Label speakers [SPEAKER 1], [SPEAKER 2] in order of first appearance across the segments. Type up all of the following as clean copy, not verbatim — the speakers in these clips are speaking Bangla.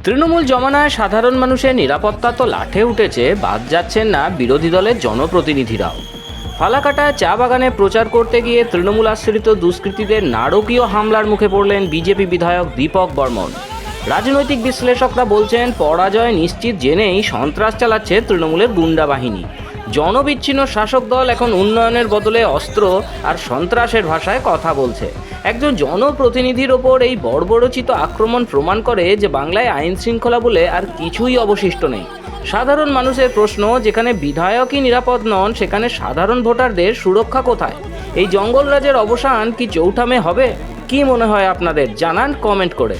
[SPEAKER 1] তৃণমূল জমানায় সাধারণ মানুষের নিরাপত্তা তো লাঠে উঠেছে, বাদ যাচ্ছেন না বিরোধী দলের জনপ্রতিনিধিরাও। ফালাকাটায় চা বাগানে প্রচার করতে গিয়ে তৃণমূল আশ্রিত দুষ্কৃতীদের নারকীয় হামলার মুখে পড়লেন বিজেপি বিধায়ক দীপক বর্মন। রাজনৈতিক বিশ্লেষকরা বলছেন, পরাজয় নিশ্চিত জেনেই সন্ত্রাস চালাচ্ছে তৃণমূলের গুন্ডা বাহিনী। জনবিচ্ছিন্ন শাসক দল এখন উন্নয়নের বদলে অস্ত্র আর সন্ত্রাসের ভাষায় কথা বলছে। একজন জনপ্রতিনিধির ওপর এই বর্বরচিত আক্রমণ প্রমাণ করে যে বাংলায় আইন শৃঙ্খলা বলে আর কিছুই অবশিষ্ট নেই। সাধারণ মানুষের প্রশ্ন, যেখানে বিধায়কই নিরাপদ নন সেখানে সাধারণ ভোটারদের সুরক্ষা কোথায়? এই জঙ্গলরাজের অবসান কি চৌঠামে হবে? কি মনে হয় আপনাদের? জানান কমেন্ট করে।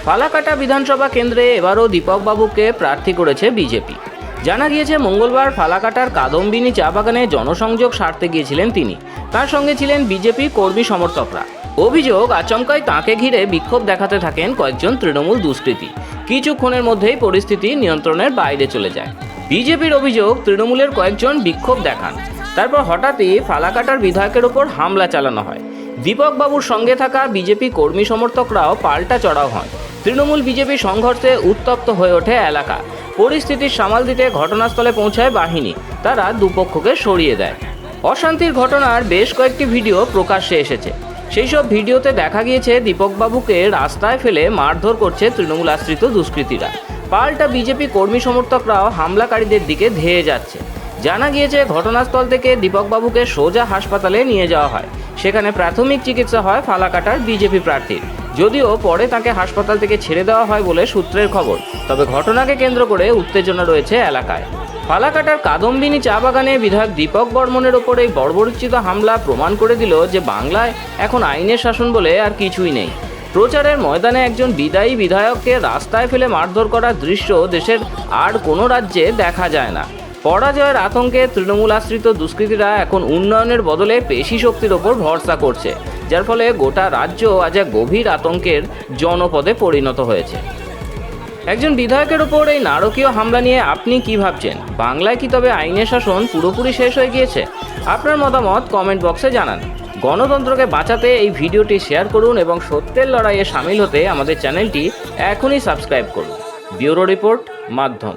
[SPEAKER 1] ফালাকাটা বিধানসভা কেন্দ্রে এবারও দীপকবাবুকে প্রার্থী করেছে বিজেপি। জানা গিয়েছে, মঙ্গলবার ফালাকাটার কাদম্বিনী চা বাগানে জনসংযোগ সারতে গিয়েছিলেন তিনি। তার সঙ্গে ছিলেন বিজেপি কর্মী সমর্থকরা। অভিযোগ, আচমকাই তাঁকে ঘিরে বিক্ষোভ দেখাতে থাকেন কয়েকজন তৃণমূল দুষ্কৃতী। কিছুক্ষণের মধ্যেই পরিস্থিতি নিয়ন্ত্রণের বাইরে চলে যায়। বিজেপির অভিযোগ, তৃণমূলের কয়েকজন বিক্ষোভ দেখান, তারপর হঠাৎই ফালাকাটার বিধায়কের ওপর হামলা চালানো হয়। দীপকবাবুর সঙ্গে থাকা বিজেপি কর্মী সমর্থকরাও পাল্টা চড়াও হয়। তৃণমূল বিজেপি সংঘর্ষে উত্তপ্ত হয়ে ওঠে এলাকা। পরিস্থিতির সামাল দিতে ঘটনাস্থলে পৌঁছায় বাহিনী। তারা দুপক্ষকে সরিয়ে দেয়। অশান্তির ঘটনার বেশ কয়েকটি ভিডিও প্রকাশ্যে এসেছে। সেই সব ভিডিওতে দেখা গিয়েছে দীপকবাবুকে রাস্তায় ফেলে মারধর করছে তৃণমূল আশ্রিত দুষ্কৃতীরা। পাল্টা বিজেপি কর্মী সমর্থকরাও হামলাকারীদের দিকে ধেয়ে যাচ্ছে। জানা গিয়েছে, ঘটনাস্থল থেকে দীপকবাবুকে সোজা হাসপাতালে নিয়ে যাওয়া হয়। সেখানে প্রাথমিক চিকিৎসা হয় ফালাকাটার বিজেপি প্রার্থীর। যদিও পরে তাকে হাসপাতাল থেকে ছেড়ে দেওয়া হয় বলে সূত্রের খবর। তবে ঘটনাকে কেন্দ্র করে উত্তেজনা রয়েছে এলাকায়। ফালাকাটার কাদম্বিনী চা বাগানে বিধায়ক দীপক বর্মনের ওপর এই বর্বরোচিত হামলা প্রমাণ করে দিল যে বাংলায় এখন আইনের শাসন বলে আর কিছুই নেই। প্রচারের ময়দানে একজন বিদায়ী বিধায়ককে রাস্তায় ফেলে মারধর করার দৃশ্য দেশের আর কোনো রাজ্যে দেখা যায় না। পরাজয়ের আতঙ্কে তৃণমূল আশ্রিত দুষ্কৃতীরা এখন উন্নয়নের বদলে পেশি শক্তির ওপর ভরসা করছে, যার ফলে গোটা রাজ্য আজ এক গভীর আতঙ্কের জনপদে পরিণত হয়েছে। একজন বিধায়কের ওপর এই নারকীয় হামলা নিয়ে আপনি কি ভাবছেন? বাংলায় কি তবে আইনের শাসন পুরোপুরি শেষ হয়ে গিয়েছে? আপনার মতামত কমেন্ট বক্সে জানান। গণতন্ত্রকে বাঁচাতে এই ভিডিওটি শেয়ার করুন এবং সত্যের লড়াইয়ে সামিল হতে আমাদের চ্যানেলটি এখনই সাবস্ক্রাইব করুন। ব্যুরো রিপোর্ট, মাধ্যম।